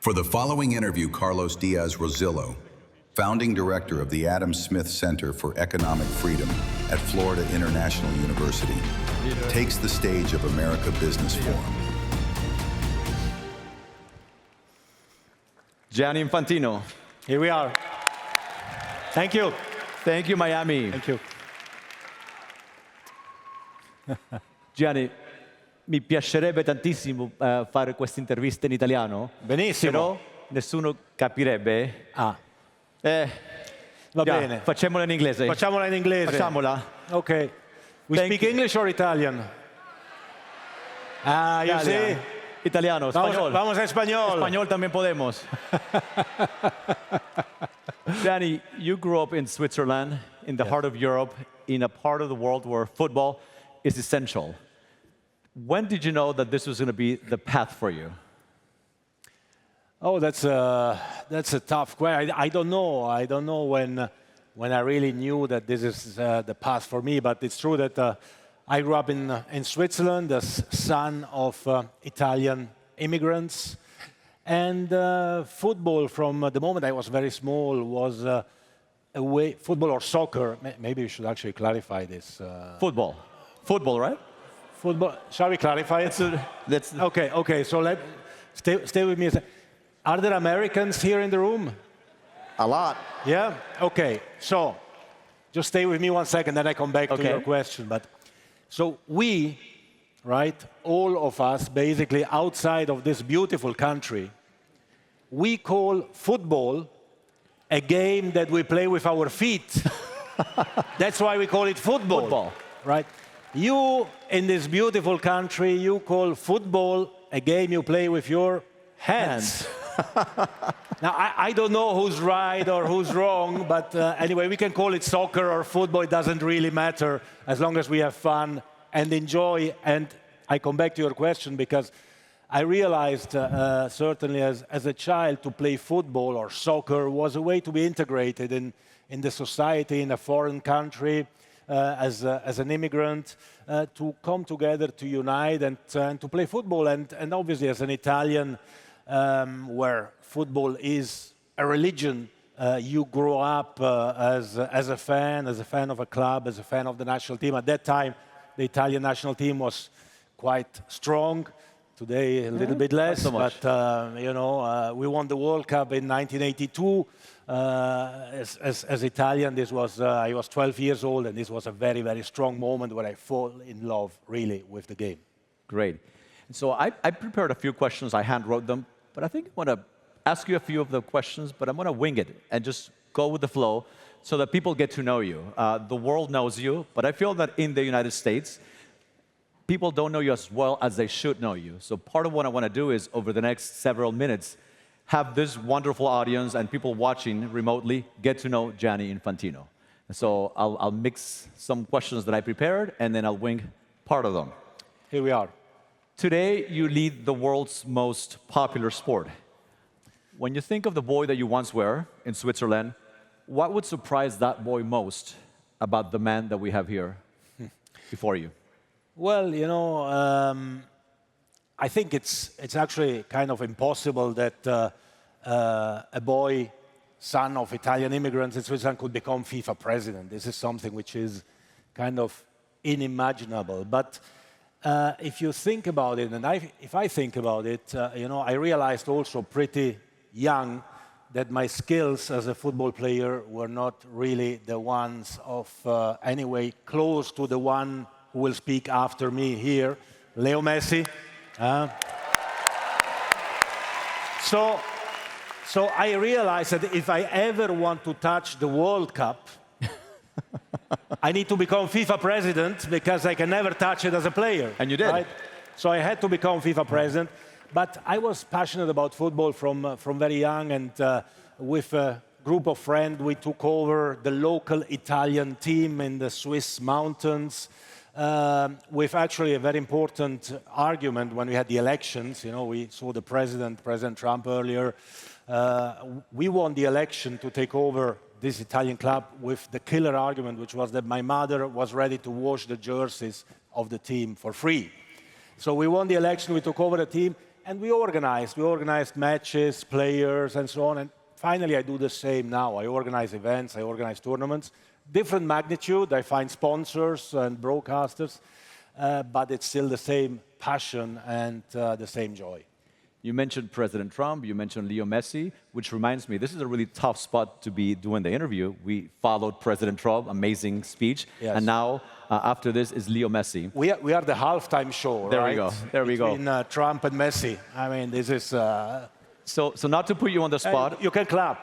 For the following interview, Carlos Díaz Rosillo, founding director of the Adam Smith Center for Economic Freedom at Florida International University, takes the stage of America Business Forum. Gianni Infantino. Here we are. Thank you. Thank you, Miami. Thank you. Gianni, mi piacerebbe tantissimo fare questa intervista in italiano. Benissimo. Però nessuno capirebbe. Va Già, bene. Facciamola in inglese. Facciamola in inglese. Facciamola. Ok. We Thank speak you. English or Italian? You see? Italiano, español. Vamos a español. Español también podemos. Gianni, you grew up in Switzerland, in the heart of Europe, in a part of the world where football is essential. When did you know that this was going to be the path for you? Oh, that's a tough question. I don't know. I don't know when I really knew that this is the path for me. But it's true that I grew up in Switzerland, the son of Italian immigrants. And football, from the moment I was very small, was a way, football or soccer. Maybe we should actually clarify this. Football. Football, right? Football. Shall we clarify it? Okay. So stay with me a second. Are there Americans here in the room? A lot. Yeah? Okay. So just stay with me 1 second, then I come back to your question. But so we, right, all of us, basically outside of this beautiful country, we call football a game that we play with our feet. That's why we call it football. Football. Right? You, in this beautiful country, you call football a game you play with your hands. Now, I don't know who's right or who's wrong, but anyway, we can call it soccer or football. It doesn't really matter as long as we have fun and enjoy. And I come back to your question because I realized, certainly as a child, to play football or soccer was a way to be integrated in the society in a foreign country. As an immigrant, to come together, to unite, and to play football. And obviously, as an Italian, where football is a religion, you grow up as a fan of a club, as a fan of the national team. At that time, the Italian national team was quite strong. Today, a little bit less, so much. but we won the World Cup in 1982. As Italian, this was I was 12 years old, and this was a very, very strong moment where I fall in love, really, with the game. Great. So I prepared a few questions. I hand wrote them, but I think I want to ask you a few of the questions, but I'm going to wing it and just go with the flow so that people get to know you. The world knows you, but I feel that in the United States, people don't know you as well as they should know you. So part of what I want to do is, over the next several minutes, have this wonderful audience and people watching remotely get to know Gianni Infantino. So I'll mix some questions that I prepared, and then I'll wing part of them. Here we are. Today, you lead the world's most popular sport. When you think of the boy that you once were in Switzerland, what would surprise that boy most about the man that we have here before you? Well, I think it's actually kind of impossible that a boy, son of Italian immigrants in Switzerland, could become FIFA president. This is something which is kind of unimaginable. But if you think about it, and if I think about it, I realized also pretty young that my skills as a football player were not really the ones of anyway close to the one who will speak after me here, Leo Messi. So I realized that if I ever want to touch the World Cup, I need to become FIFA president because I can never touch it as a player. And you did. Right? So I had to become FIFA president. But I was passionate about football from very young, and with a group of friends, we took over the local Italian team in the Swiss mountains. With actually a very important argument when we had the elections. We saw the President Trump earlier. We won the election to take over this Italian club with the killer argument, which was that my mother was ready to wash the jerseys of the team for free. So we won the election, we took over the team, And we organized matches, players, and so on. And finally, I do the same now. I organize events, I organize tournaments. Different magnitude, I find sponsors and broadcasters, but it's still the same passion and the same joy. You mentioned President Trump, you mentioned Leo Messi, which reminds me, this is a really tough spot to be doing the interview. We followed President Trump, amazing speech, Yes. and now, after this, is Leo Messi. We are the halftime show, There right? we go, there we go. Between Trump and Messi. I mean, this is... So not to put you on the spot, you can clap.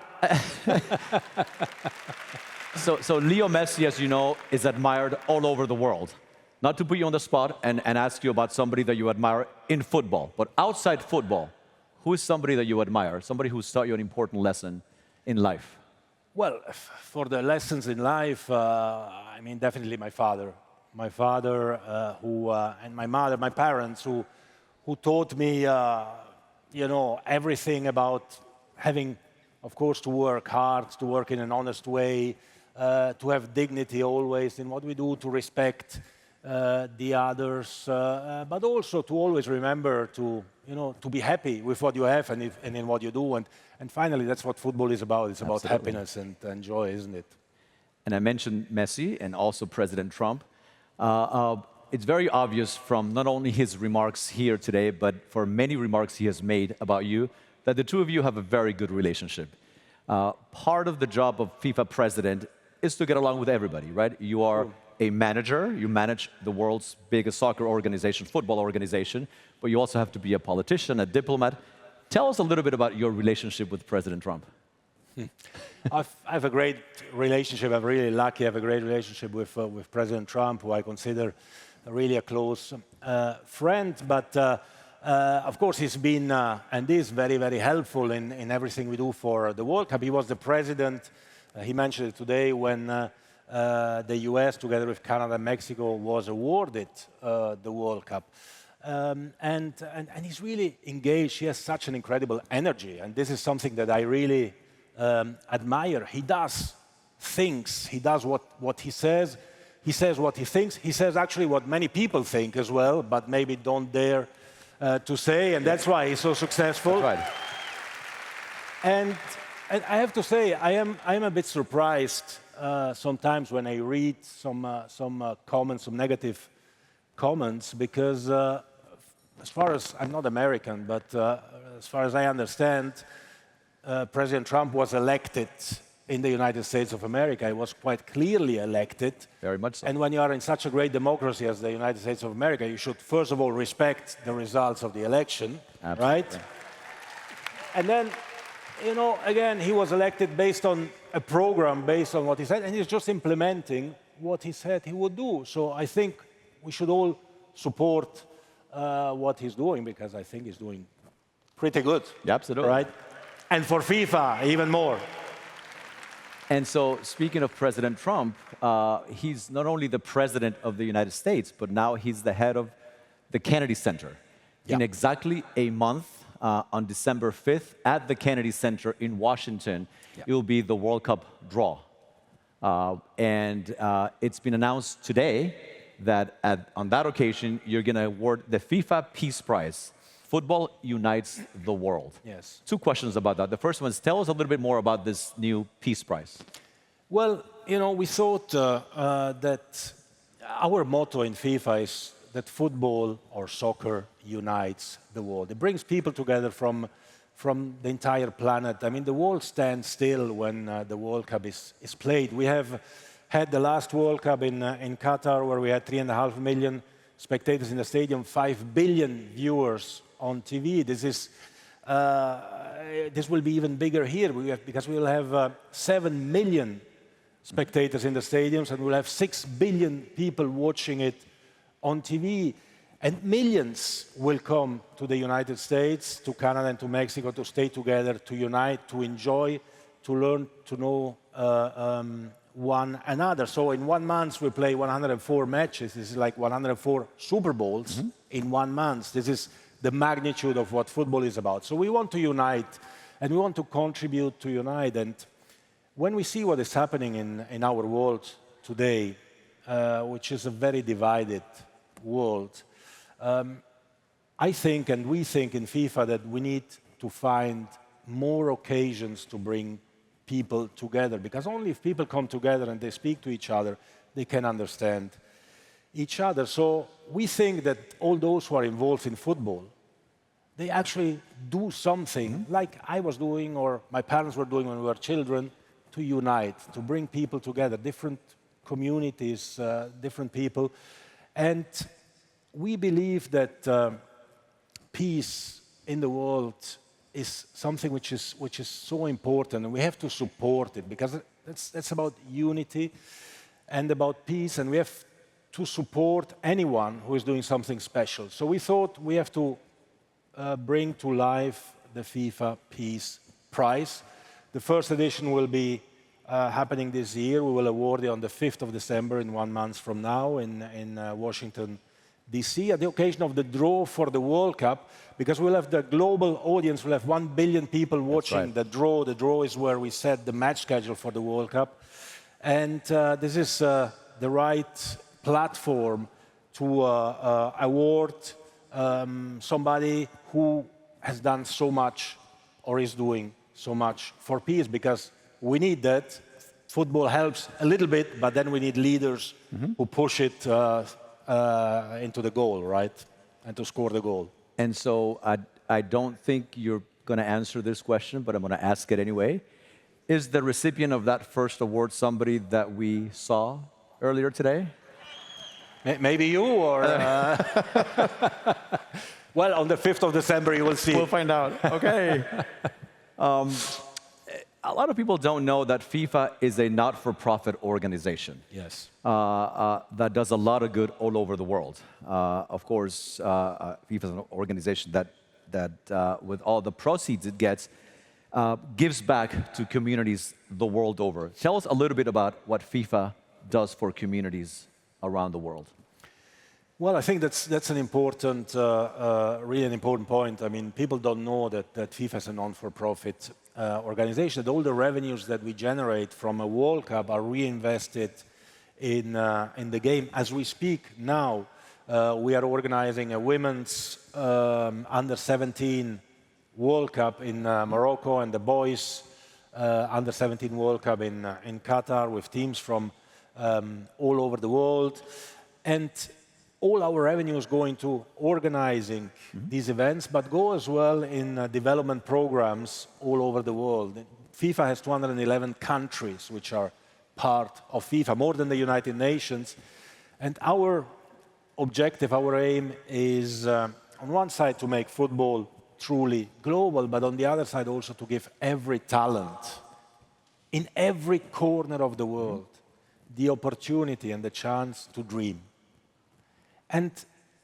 so Leo Messi, as you know, is admired all over the world. Not to put you on the spot and ask you about somebody that you admire in football, but outside football, who is somebody that you admire, somebody who's taught you an important lesson in life? Well, for the lessons in life, I mean, definitely my father. My father, and my mother, my parents, who taught me, you know, everything about having, of course, to work hard, to work in an honest way, to have dignity always in what we do, to respect the others, but also to always remember to, you know, to be happy with what you have and in what you do. And finally, that's what football is about. It's about happiness and joy, isn't it? And I mentioned Messi and also President Trump. It's very obvious from not only his remarks here today, but for many remarks he has made about you, that the two of you have a very good relationship. Part of the job of FIFA president is to get along with everybody, right? You are a manager, you manage the world's biggest soccer organization, football organization, but you also have to be a politician, a diplomat. Tell us a little bit about your relationship with President Trump. I have a great relationship. I'm really lucky. I have a great relationship with President Trump, who I consider really a close friend. But of course, he's been and is very, very helpful in everything we do for the World Cup. He was the president. He mentioned it today when the US, together with Canada and Mexico, was awarded the World Cup. And he's really engaged. He has such an incredible energy. And this is something that I really admire. He does things. He does what he says. He says what he thinks. He says actually what many people think as well, but maybe don't dare to say. And that's why he's so successful. That's right. And I have to say, I am a bit surprised sometimes when I read some comments, some negative comments, because as far as, I'm not American, but as far as I understand, President Trump was elected in the United States of America. He was quite clearly elected. Very much so. And when you are in such a great democracy as the United States of America, you should first of all respect the results of the election, right? And then, you know, again, he was elected based on a program, based on what he said, and he's just implementing what he said he would do. So I think we should all support what he's doing, because I think he's doing pretty good. Yeah, absolutely. Right? And for FIFA, even more. And so, speaking of President Trump, he's not only the president of the United States, but now he's the head of the Kennedy Center. Yeah. In exactly a month, on December 5th, at the Kennedy Center in Washington, it will be the World Cup draw. And it's been announced today that on that occasion, you're going to award the FIFA Peace Prize. Football unites the world. Yes. Two questions about that. The first one is, tell us a little bit more about this new Peace Prize. Well, you know, we thought that our motto in FIFA is that football or soccer unites the world. It brings people together from the entire planet. I mean, the world stands still when the World Cup is played. We have had the last World Cup in Qatar, where we had 3.5 million spectators in the stadium, 5 billion viewers on TV. This will be even bigger here, because we will have 7 million spectators in the stadiums, and we'll have 6 billion people watching it on TV. And millions will come to the United States, to Canada and to Mexico to stay together, to unite, to enjoy, to learn to know one another. So in 1 month, we play 104 matches. This is like 104 Super Bowls in 1 month. This is the magnitude of what football is about. So we want to unite, and we want to contribute to unite. And when we see what is happening in our world today, which is a very divided world, I think, and we think in FIFA, that we need to find more occasions to bring people together, because only if people come together and they speak to each other, they can understand each other. So we think that all those who are involved in football, they actually do something like I was doing or my parents were doing when we were children, to unite, to bring people together, different communities, different people. And we believe that peace in the world is something which is so important, and we have to support it, because that's about unity and about peace, and we have to support anyone who is doing something special. So we thought we have to bring to life the FIFA Peace Prize. The first edition will be happening this year. We will award it on the 5th of December, in 1 month from now, in Washington, D.C., at the occasion of the draw for the World Cup, because we'll have the global audience, we'll have 1 billion people watching the draw. The draw is where we set the match schedule for the World Cup. And this is the right platform to award somebody who has done so much or is doing so much for peace, because we need that. Football helps a little bit, but then we need leaders who push it into the goal, right? And to score the goal. And so I don't think you're going to answer this question, but I'm going to ask it anyway. Is the recipient of that first award somebody that we saw earlier today? Maybe you, or... Well, on the 5th of December, you will see. We'll find out. Okay. A lot of people don't know that FIFA is a not-for-profit organization. Yes. That does a lot of good all over the world. Of course, FIFA is an organization that with all the proceeds it gets, gives back to communities the world over. Tell us a little bit about what FIFA does for communities around the world. Well, I think that's an important, really an important point. I mean, people don't know that FIFA is a non-for-profit organization. That all the revenues that we generate from a World Cup are reinvested in the game. As we speak now, we are organizing a women's under-17 World Cup in Morocco, and the boys under-17 World Cup in Qatar, with teams from all over the world. And all our revenues go into organizing these events, but go as well in development programs all over the world. FIFA has 211 countries which are part of FIFA, more than the United Nations. And our objective, our aim is, on one side, to make football truly global, but on the other side also to give every talent in every corner of the world the opportunity and the chance to dream. And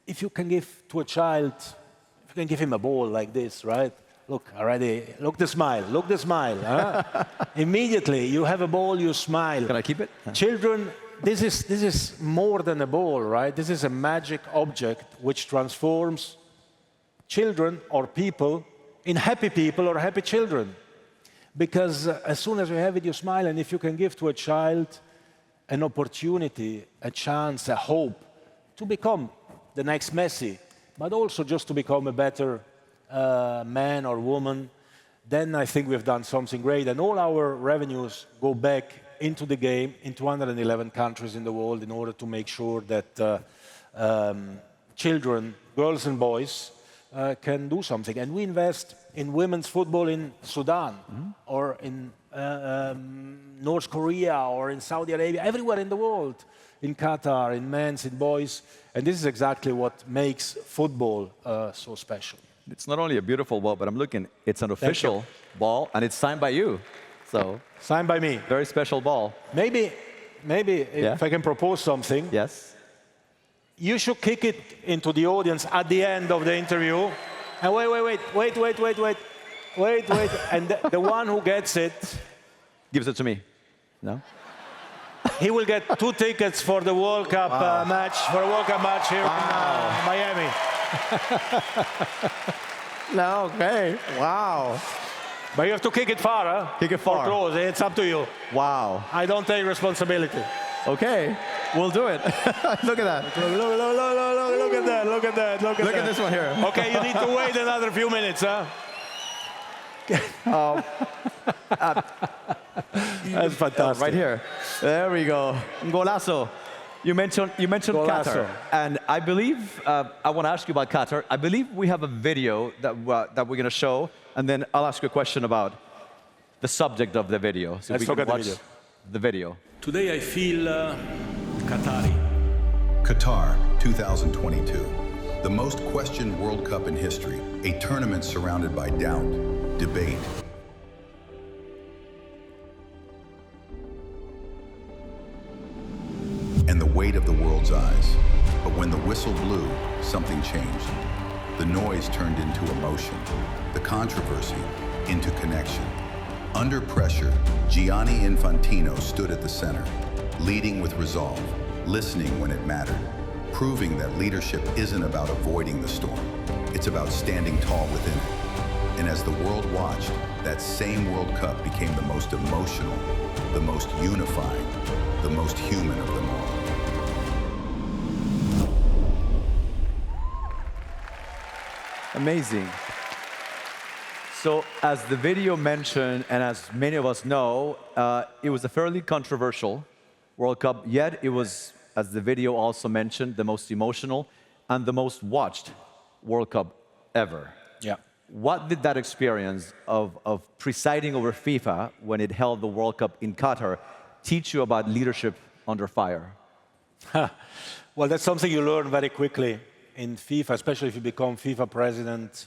if you can give to a child, if you can give him a ball like this, right? Look, already, look the smile, look the smile. Huh? Immediately, you have a ball, you smile. Can I keep it? Children, this is more than a ball, right? This is a magic object which transforms children or people in happy people or happy children. Because as soon as you have it, you smile. And if you can give to a child an opportunity, a chance, a hope, to become the next Messi, but also just to become a better man or woman, then I think we've done something great. And all our revenues go back into the game in 211 countries in the world in order to make sure that children, girls and boys, can do something. And we invest in women's football in Sudan or in North Korea or in Saudi Arabia, everywhere in the world. In Qatar, in men's, in boys. And this is exactly what makes football so special. It's not only a beautiful ball, but I'm looking, it's an official ball, and it's signed by you. So signed by me. Very special ball. Maybe if I can propose something. Yes. You should kick it into the audience at the end of the interview. And wait. And the one who gets it... Gives it to me. No? He will get 2 tickets for the World Cup match, for a World Cup match here in Miami. No, okay. Wow. But you have to kick it far, huh? Kick it far. Or close. It's up to you. Wow. I don't take responsibility. Okay. We'll do it. Look at that. Look at that, look at that, look at that. Look at this one here. Okay, you need to wait another few minutes, huh? That's fantastic. Right here. There we go. Golazo. You mentioned Golazo. Qatar, and I believe I want to ask you about Qatar. I believe we have a video that we're going to show, and then I'll ask you a question about the subject of the video. So Let's we can look at watch the video. Today I feel Qatari. Qatar 2022, the most questioned World Cup in history, a tournament surrounded by doubt, debate, and the weight of the world's eyes. But when the whistle blew, something changed. The noise turned into emotion, the controversy into connection. Under pressure, Gianni Infantino stood at the center, leading with resolve, listening when it mattered, proving that leadership isn't about avoiding the storm. It's about standing tall within it. And as the world watched, that same World Cup became the most emotional, the most unifying, the most human of them all. Amazing. So, as the video mentioned, and as many of us know, it was a fairly controversial World Cup, yet it was, as the video also mentioned, the most emotional and the most watched World Cup ever. Yeah. What did that experience of presiding over FIFA when it held the World Cup in Qatar teach you about leadership under fire? Well, that's something you learn very quickly in FIFA, especially if you become FIFA president.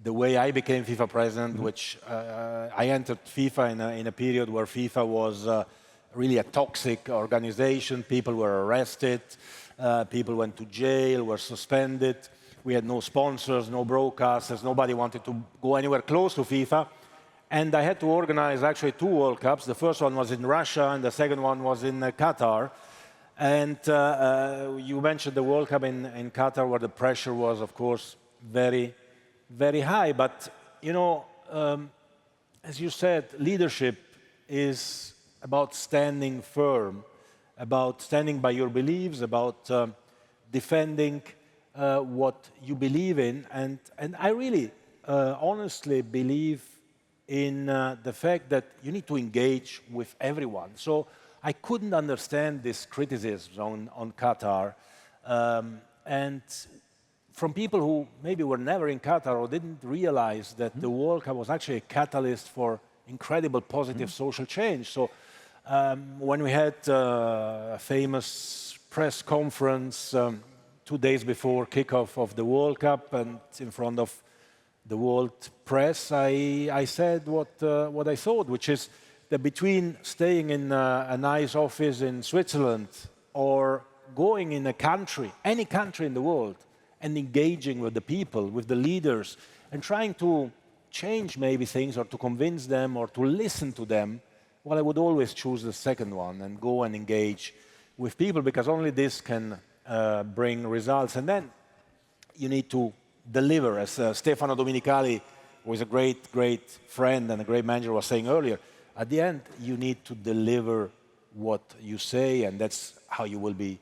The way I became FIFA president, which I entered FIFA in a period where FIFA was really a toxic organization. People were arrested, people went to jail, were suspended. We had no sponsors, no broadcasters, nobody wanted to go anywhere close to FIFA. And I had to organize actually 2 World Cups. The first one was in Russia and the second one was in Qatar. And you mentioned the World Cup in Qatar, where the pressure was, of course, very, very high. But, you know, as you said, leadership is about standing firm, about standing by your beliefs, about defending what you believe in. And I really honestly believe in the fact that you need to engage with everyone. So I couldn't understand this criticism on Qatar. And from people who maybe were never in Qatar or didn't realize that the World Cup was actually a catalyst for incredible positive social change. So when we had a famous press conference 2 days before kickoff of the World Cup and in front of the world press, I said what I thought, which is that between staying in a nice office in Switzerland or going in a country, any country in the world, and engaging with the people, with the leaders, and trying to change maybe things or to convince them or to listen to them, well, I would always choose the second one and go and engage with people, because only this can bring results. And then you need to deliver, as Stefano Domenicali, who is a great, great friend and a great manager, was saying earlier. At the end, you need to deliver what you say, and that's how you will be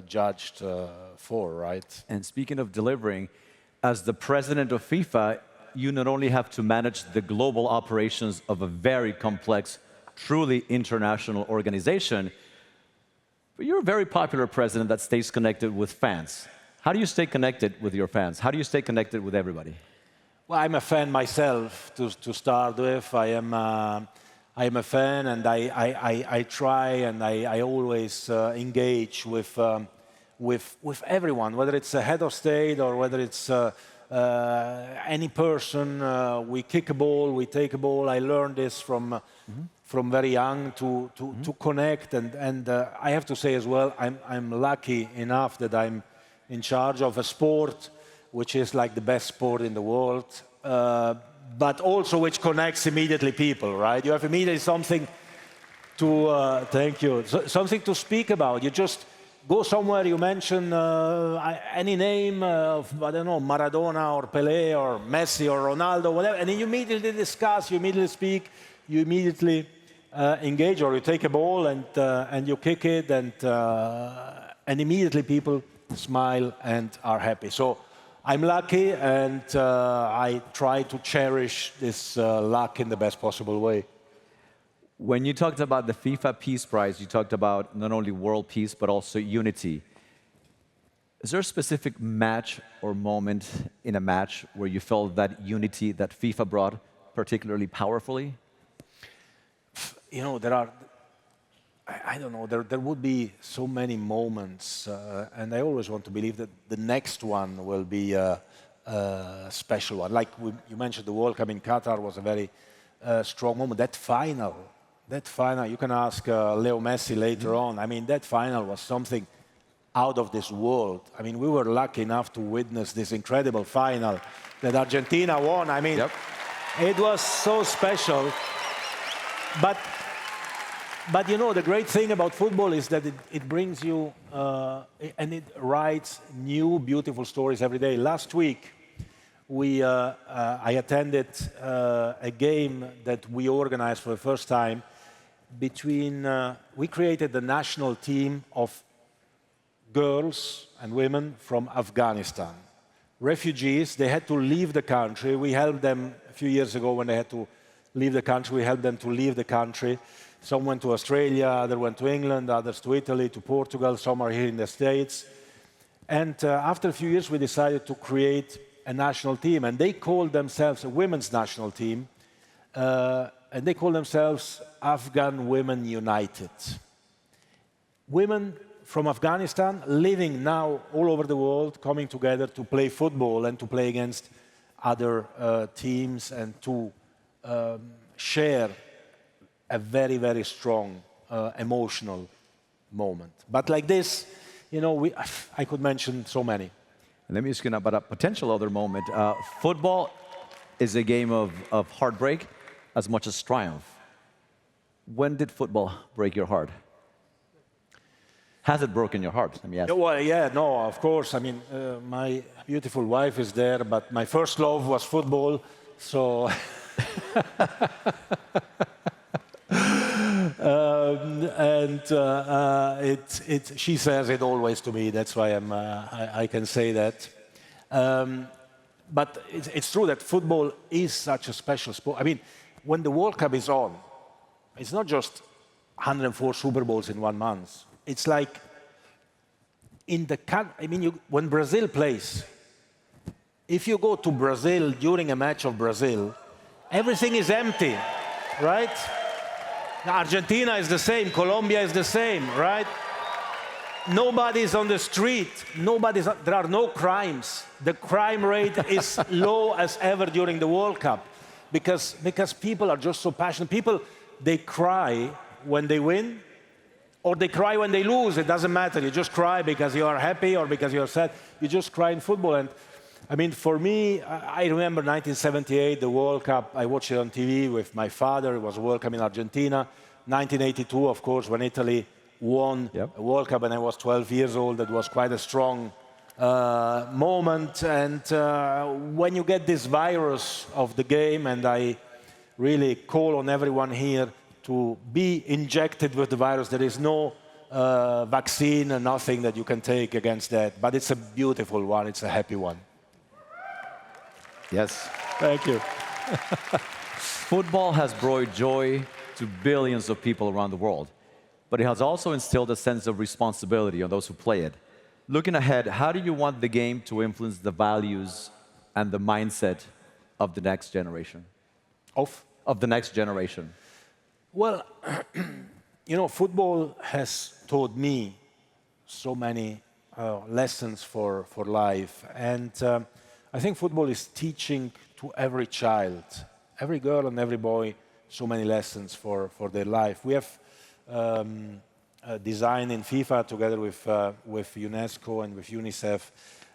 judged for, right? And speaking of delivering, as the president of FIFA, you not only have to manage the global operations of a very complex, truly international organization, but you're a very popular president that stays connected with fans. How do you stay connected with your fans? How do you stay connected with everybody? Well, I'm a fan myself, to start with. I am a fan, and I try, and I always engage with everyone, whether it's a head of state or whether it's any person. We kick a ball, we take a ball. I learned this from very young to connect, and I have to say as well, I'm lucky enough that I'm in charge of a sport which is like the best sport in the world, but also which connects immediately people, right? You have immediately something to, thank you, something to speak about. You just go somewhere, you mention any name of, I don't know, Maradona or Pelé or Messi or Ronaldo, whatever, and then you immediately discuss, you immediately speak, you immediately engage, or you take a ball and you kick it, and immediately people smile and are happy. So I'm lucky, and I try to cherish this luck in the best possible way. When you talked about the FIFA Peace Prize, you talked about not only world peace, but also unity. Is there a specific match or moment in a match where you felt that unity that FIFA brought particularly powerfully? You know, there are, I don't know, there would be so many moments, and I always want to believe that the next one will be a special one. Like you mentioned, the World Cup in Qatar was a very strong moment. That final, you can ask Leo Messi later on. I mean, that final was something out of this world. I mean, we were lucky enough to witness this incredible final that Argentina won. I mean, it was so special. But you know, the great thing about football is that it brings you, and it writes new, beautiful stories every day. Last week, I attended a game that we organized for the first time between, we created the national team of girls and women from Afghanistan. Refugees, they had to leave the country. We helped them a few years ago when they had to leave the country. We helped them to leave the country. Some went to Australia, others went to England, others to Italy, to Portugal, some are here in the States. And after a few years, we decided to create a national team. And they called themselves a women's national team. And they call themselves Afghan Women United. Women from Afghanistan living now all over the world, coming together to play football and to play against other teams and to share a very, very strong emotional moment. But like this, you know, I could mention so many. Let me ask you about a potential other moment. Football is a game of heartbreak as much as triumph. When did football break your heart? Has it broken your heart? Let me ask. Well, yeah, no, of course. I mean, my beautiful wife is there, but my first love was football, so... she says it always to me. That's why I can say that. But it's true that football is such a special sport. I mean, when the World Cup is on, it's not just 104 Super Bowls in 1 month. It's like when Brazil plays, if you go to Brazil during a match of Brazil, everything is empty, right? Argentina is the same, Colombia is the same, right? Nobody's on the street, there are no crimes. The crime rate is low as ever during the World Cup because people are just so passionate. People, they cry when they win or they cry when they lose. It doesn't matter. You just cry because you are happy or because you are sad. You just cry in football. And I mean, for me, I remember 1978, the World Cup. I watched it on TV with my father. It was a World Cup in Argentina. 1982, of course, when Italy won a World Cup, and I was 12 years old. That was quite a strong moment. And when you get this virus of the game, and I really call on everyone here to be injected with the virus. There is no vaccine and nothing that you can take against that. But it's a beautiful one. It's a happy one. Yes. Thank you. Football has brought joy to billions of people around the world, but it has also instilled a sense of responsibility on those who play it. Looking ahead, how do you want the game to influence the values and the mindset of the next generation? Of the next generation? Well, you know, football has taught me so many lessons for life. And I think football is teaching to every child, every girl and every boy, so many lessons for their life. We have designed in FIFA, together with UNESCO and with UNICEF,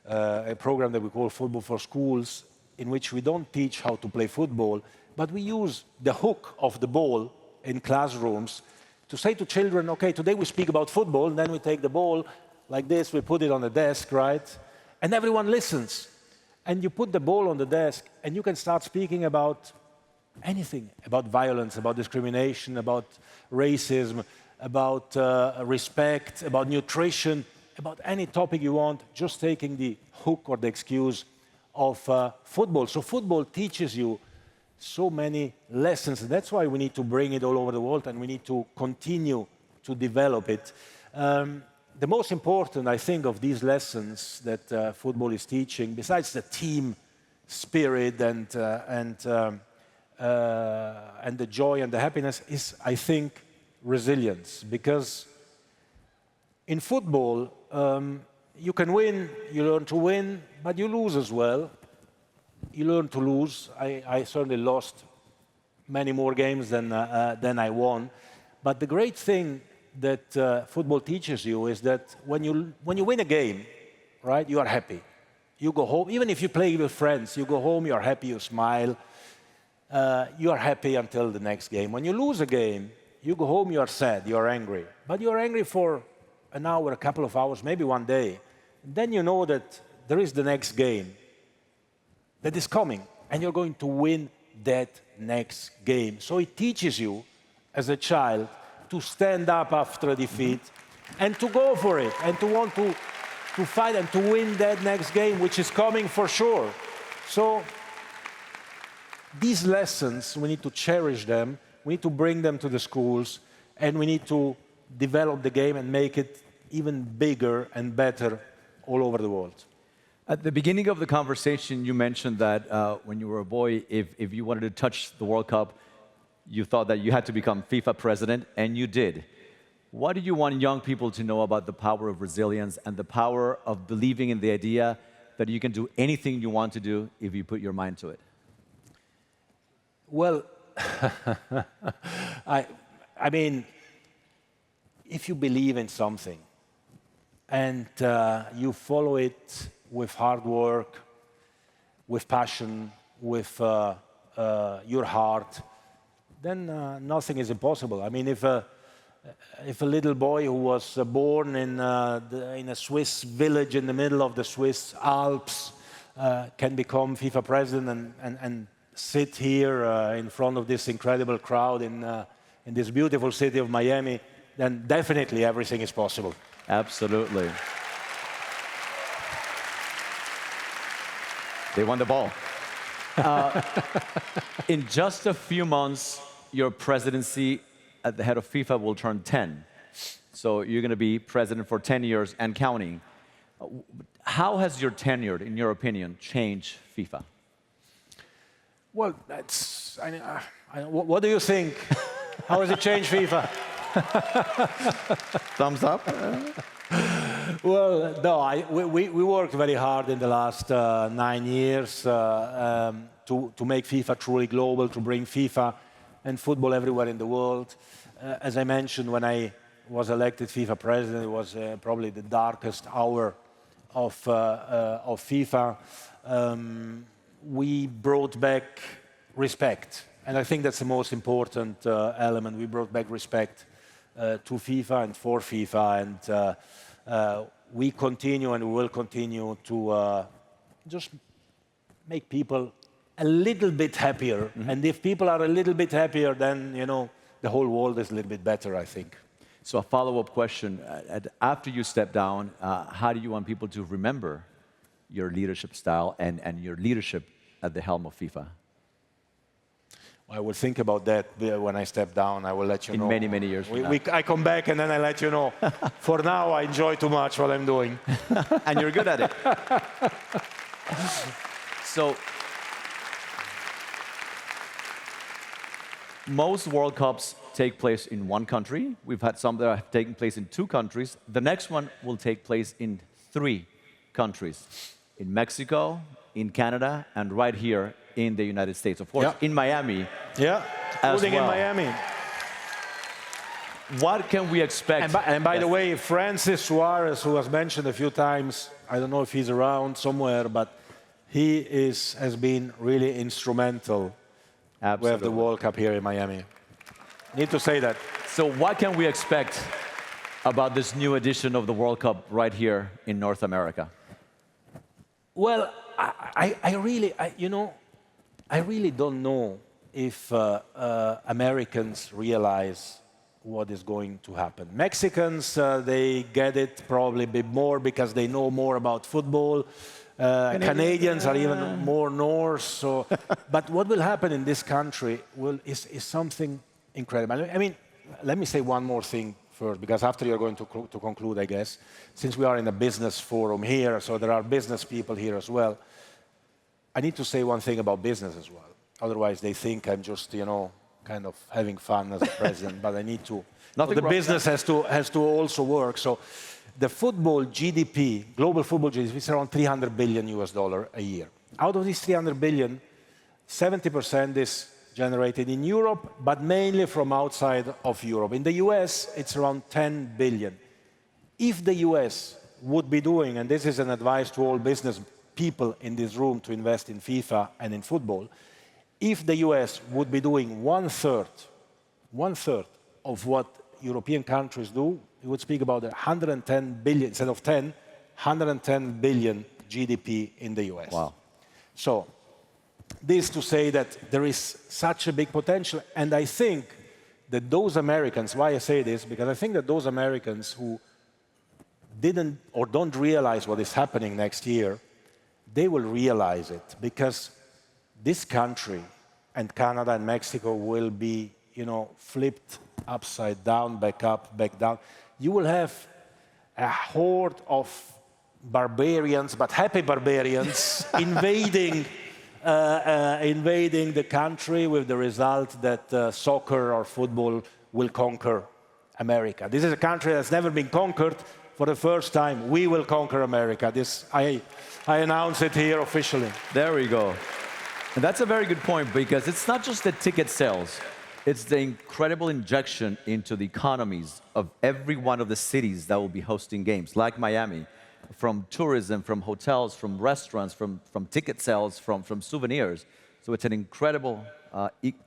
a program that we call Football for Schools, in which we don't teach how to play football, but we use the hook of the ball in classrooms to say to children, okay, today we speak about football, and then we take the ball like this, we put it on the desk, right? And everyone listens. And you put the ball on the desk, and you can start speaking about anything about violence, about discrimination, about racism, about respect, about nutrition, about any topic you want, just taking the hook or the excuse of football. So football teaches you so many lessons. And that's why we need to bring it all over the world, and we need to continue to develop it. The most important, I think, of these lessons that football is teaching, besides the team spirit and the joy and the happiness, is, I think, resilience. Because in football, you can win, you learn to win, but you lose as well. You learn to lose. I certainly lost many more games than I won. But the great thing that football teaches you is that when you win a game, right, you are happy. You go home, even if you play with friends, you go home, you are happy, you smile. You are happy until the next game. When you lose a game, you go home, you are sad, you are angry. But you are angry for an hour, a couple of hours, maybe one day. Then you know that there is the next game that is coming, and you're going to win that next game. So it teaches you, as a child, to stand up after a defeat and to go for it and to want to fight and to win that next game, which is coming for sure. So these lessons, we need to cherish them, we need to bring them to the schools, and we need to develop the game and make it even bigger and better all over the world. At the beginning of the conversation, you mentioned that when you were a boy, if you wanted to touch the World Cup, you thought that you had to become FIFA president, and you did. What do you want young people to know about the power of resilience and the power of believing in the idea that you can do anything you want to do if you put your mind to it? Well, I mean, if you believe in something and you follow it with hard work, with passion, with your heart, then nothing is impossible. I mean, if a little boy who was born in a Swiss village in the middle of the Swiss Alps can become FIFA president and sit here in front of this incredible crowd in this beautiful city of Miami, then definitely everything is possible. Absolutely. They won the ball. In just a few months, your presidency at the head of FIFA will turn 10. So you're going to be president for 10 years and counting. How has your tenure, in your opinion, changed FIFA? Well, what do you think? How has it changed FIFA? Thumbs up? Well, no, we worked very hard in the last 9 years to make FIFA truly global, to bring FIFA and football everywhere in the world. As I mentioned, when I was elected FIFA president, it was probably the darkest hour of FIFA. We brought back respect, and I think that's the most important element. We brought back respect to FIFA and for FIFA, and we continue and we will continue to just make people a little bit happier. Mm-hmm. And if people are a little bit happier, then, you know, the whole world is a little bit better, I think. So a follow-up question. After you step down, how do you want people to remember your leadership style and your leadership at the helm of FIFA? I will think about that when I step down. I will let you know. In many, many years from now. I come back and then I let you know. For now, I enjoy too much what I'm doing. And you're good at it. So, most World Cups take place in one country. We've had some that have taken place in 2 countries. The next one will take place in 3 countries. In Mexico, in Canada, and right here in the United States. Of course, in Miami. Yeah, including in Miami. What can we expect? And by the way, Francis Suarez, who was mentioned a few times, I don't know if he's around somewhere, but he has been really instrumental. We have the World Cup here in Miami. Need to say that. So what can we expect about this new edition of the World Cup right here in North America? Well, I really don't know if Americans realize what is going to happen. Mexicans, they get it probably a bit more because they know more about football. Canadians are even more north. So, but what will happen in this country is something incredible. I mean, let me say one more thing first, because after you're going to conclude, I guess, since we are in a business forum here, so there are business people here as well. I need to say one thing about business as well. Otherwise, they think I'm just, kind of having fun as a president. But I need to. The business has to also work. So, the football GDP, global football GDP, is around $300 billion a year. Out of these 300 billion, 70% is generated in Europe, but mainly from outside of Europe. In the US, it's around 10 billion. If the US would be doing, and this is an advice to all business people in this room to invest in FIFA and in football, if the US would be doing one third of what European countries do, we would speak about 110 billion, instead of 10, 110 billion GDP in the US. Wow. So, this to say that there is such a big potential, and I think that those Americans, why I say this, because I think that those Americans who didn't or don't realize what is happening next year, they will realize it, because this country and Canada and Mexico will be, flipped upside down, back up, back down. You will have a horde of barbarians, but happy barbarians, invading the country, with the result that soccer or football will conquer America. This is a country that's never been conquered. For the first time, we will conquer America. I announce it here officially. There we go. And that's a very good point, because it's not just the ticket sales. It's the incredible injection into the economies of every one of the cities that will be hosting games, like Miami, from tourism, from hotels, from restaurants, from ticket sales, from souvenirs. So it's an incredible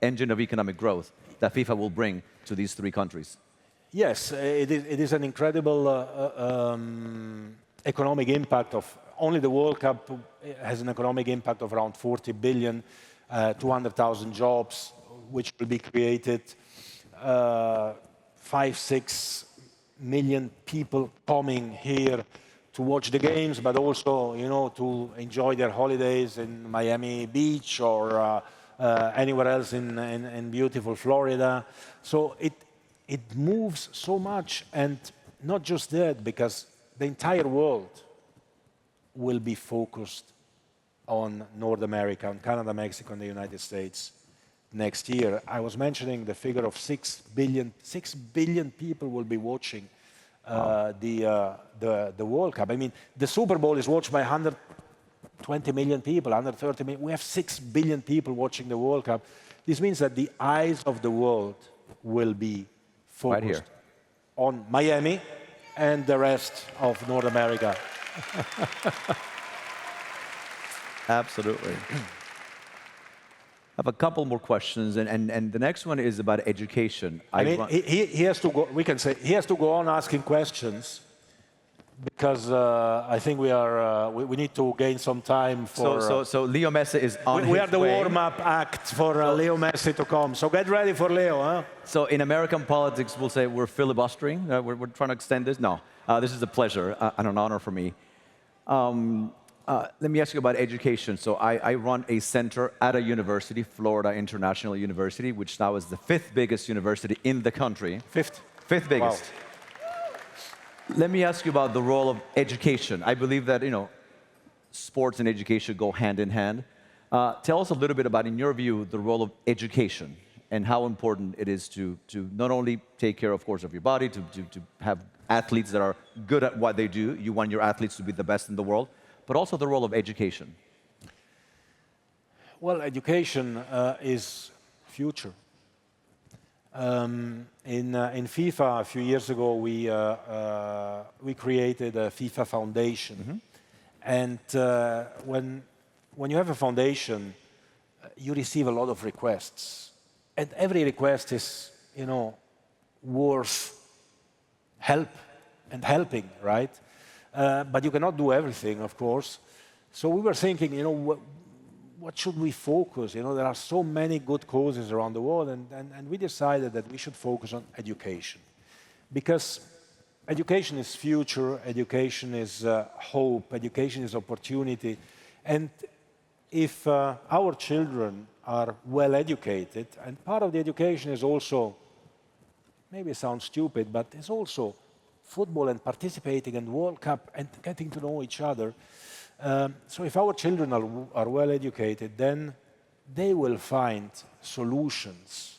engine of economic growth that FIFA will bring to these three countries. Yes, it is an incredible economic impact of, only the World Cup has an economic impact of around 40 billion, 200,000 jobs, which will be created, 5-6 million people coming here to watch the games, but also, to enjoy their holidays in Miami Beach or anywhere else in beautiful Florida. So it moves so much, and not just that, because the entire world will be focused on North America, on Canada, Mexico, and the United States next year. I was mentioning the figure of 6 billion. 6 billion people will be watching the World Cup. I mean, the Super Bowl is watched by 120 million people, 130 million. We have 6 billion people watching the World Cup. This means that the eyes of the world will be focused right here on Miami and the rest of North America. Absolutely. I have a couple more questions, and the next one is about education. I mean, he has to go. We can say he has to go on asking questions, because I think we need to gain some time for. So Leo Messi is on his way. We are the warm-up act for Leo Messi to come. So get ready for Leo, huh? So in American politics, we'll say we're filibustering. We're trying to extend this. No, this is a pleasure and an honor for me. Let me ask you about education. So I run a center at a university, Florida International University, which now is the 5th biggest university in the country. Fifth biggest. Wow. Let me ask you about the role of education. I believe that, sports and education go hand in hand. Tell us a little bit about, in your view, the role of education and how important it is to not only take care, of course, of your body, to have athletes that are good at what they do. You want your athletes to be the best in the world, but also the role of education. Well, education is future. In FIFA a few years ago, we created a FIFA Foundation, and when you have a foundation, you receive a lot of requests, and every request is, worth helping, right? But you cannot do everything, of course. So we were thinking, what should we focus? You know, there are so many good causes around the world, and we decided that we should focus on education. Because education is future, education is hope, education is opportunity. And if our children are well educated, and part of the education is also, maybe it sounds stupid, but it's also football and participating in World Cup and getting to know each other. So if our children are well educated, then they will find solutions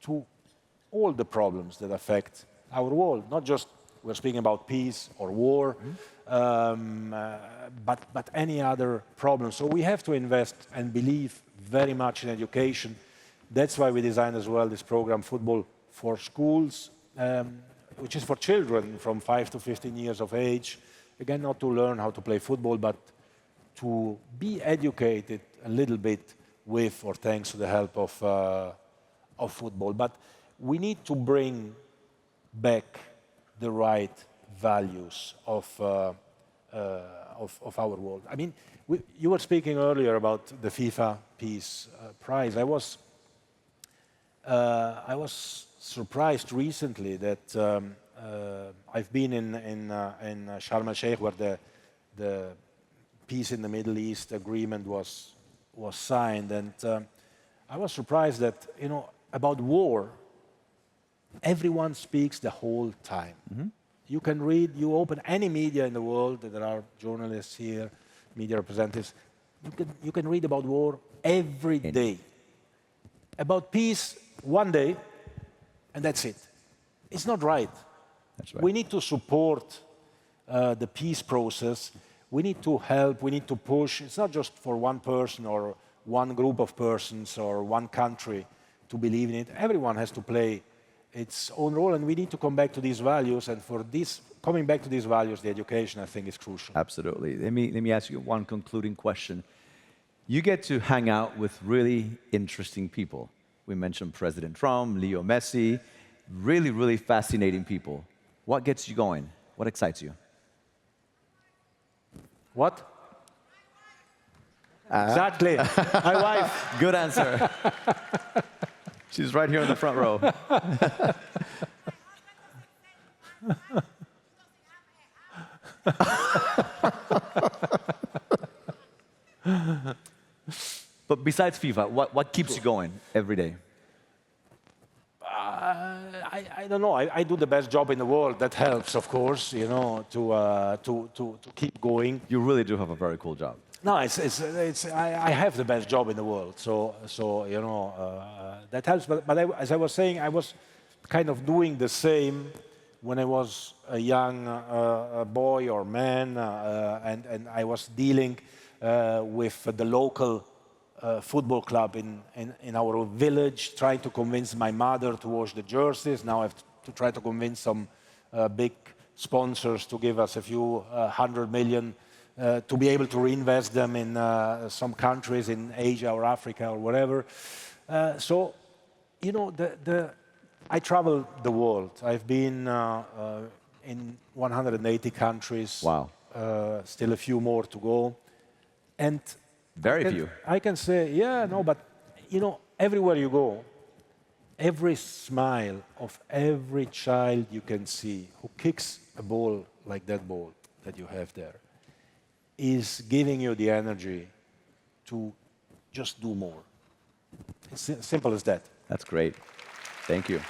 to all the problems that affect our world. Not just we're speaking about peace or war, but any other problem. So we have to invest and believe very much in education. That's why we designed as well this program, Football for Schools, which is for children from 5 to 15 years of age. Again, not to learn how to play football, but to be educated a little bit with or thanks to the help of football. But we need to bring back the right values of our world. I mean, you were speaking earlier about the FIFA Peace Prize. I was surprised recently that I've been in Sharm el-Sheikh, where the peace in the Middle East agreement was signed, and I was surprised that, you know, about war, everyone speaks the whole time. Mm-hmm. You can read, you open any media in the world, there are journalists here, media representatives, you can read about war every day. About peace, one day, and that's it. It's not right. That's right. We need to support the peace process. We need to help, we need to push. It's not just for one person or one group of persons or one country to believe in it. Everyone has to play its own role, and we need to come back to these values. And for this, coming back to these values, the education, I think, is crucial. Absolutely. Let me ask you one concluding question. You get to hang out with really interesting people. We mentioned President Trump, Leo Messi, really, really fascinating people. What gets you going? What excites you? What? Exactly. My wife. Good answer. She's right here in the front row. But besides FIFA, what keeps you going every day? I don't know. I do the best job in the world. That helps, of course, you know, to keep going. You really do have a very cool job. No, I have the best job in the world, so you know, that helps. But as I was saying, I was kind of doing the same when I was a young boy or man, and I was dealing with the local football club in our village, trying to convince my mother to wash the jerseys. Now I have to try to convince some big sponsors to give us a few 100 million to be able to reinvest them in some countries in Asia or Africa or whatever. So, you know, I travel the world. I've been in 180 countries. Wow. Still a few more to go. And very few. I can say, yeah, no, but, you know, everywhere you go, every smile of every child you can see who kicks a ball like that ball that you have there is giving you the energy to just do more. It's simple as that. That's great. Thank you.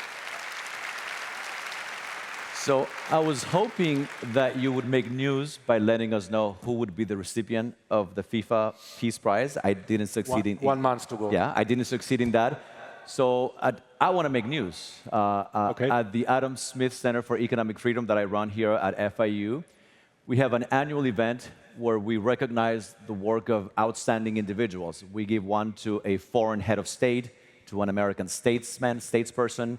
So I was hoping that you would make news by letting us know who would be the recipient of the FIFA Peace Prize. I didn't succeed in... 1 month to go. Yeah, I didn't succeed in that. So I want to make news. Okay. At the Adam Smith Center for Economic Freedom that I run here at FIU, we have an annual event where we recognize the work of outstanding individuals. We give one to a foreign head of state, to an American statesperson,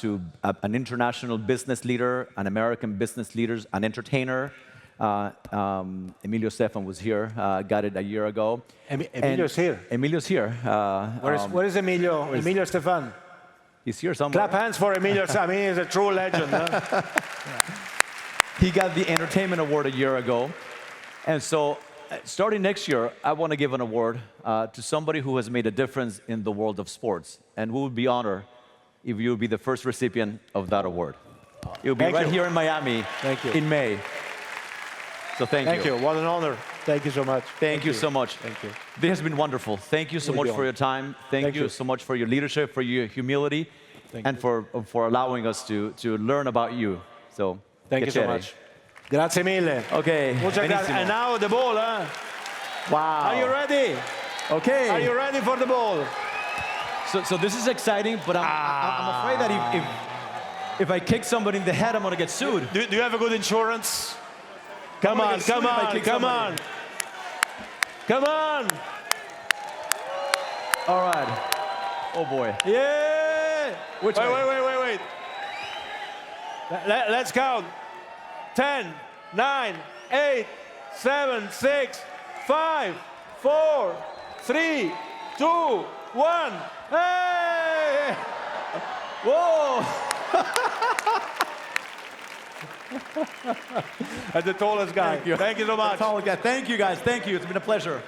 to an international business leader, an American business leader, an entertainer. Emilio Stefan was here, got it a year ago. Emilio's here. Emilio's here. Where is Emilio? Emilio Stefan. He's here somewhere. Clap hands for Emilio. I mean, he's a true legend. Huh? He got the Entertainment Award a year ago. And so starting next year, I want to give an award to somebody who has made a difference in the world of sports. And we would be honored if you would be the first recipient of that award. It will be right here in Miami in May. So thank you. Thank you. What an honor. Thank you so much. Thank you so much. Thank you. This has been wonderful. Thank you so much for your time. Thank you so much for your leadership, for your humility, and for allowing us to learn about you. So Thank you so much. Grazie mille. Okay. Muchas gracias. And now the ball, huh? Wow. Are you ready? Okay. Are you ready for the ball? So this is exciting, but I'm afraid that if I kick somebody in the head, I'm going to get sued. Do you have a good insurance? Come on, come on, come on. Come on. All right. Oh, boy. Yeah. Wait. Let's count. 10, 9, 8, 7, 6, 5, 4, 3, 2, 1. Hey! Whoa! That's the tallest guy. Thank you. Thank you so much. Tall guy. Thank you, guys. Thank you. It's been a pleasure.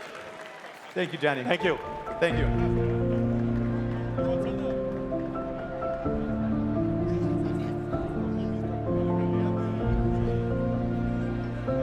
Thank you, Gianni. Thank you. Thank you.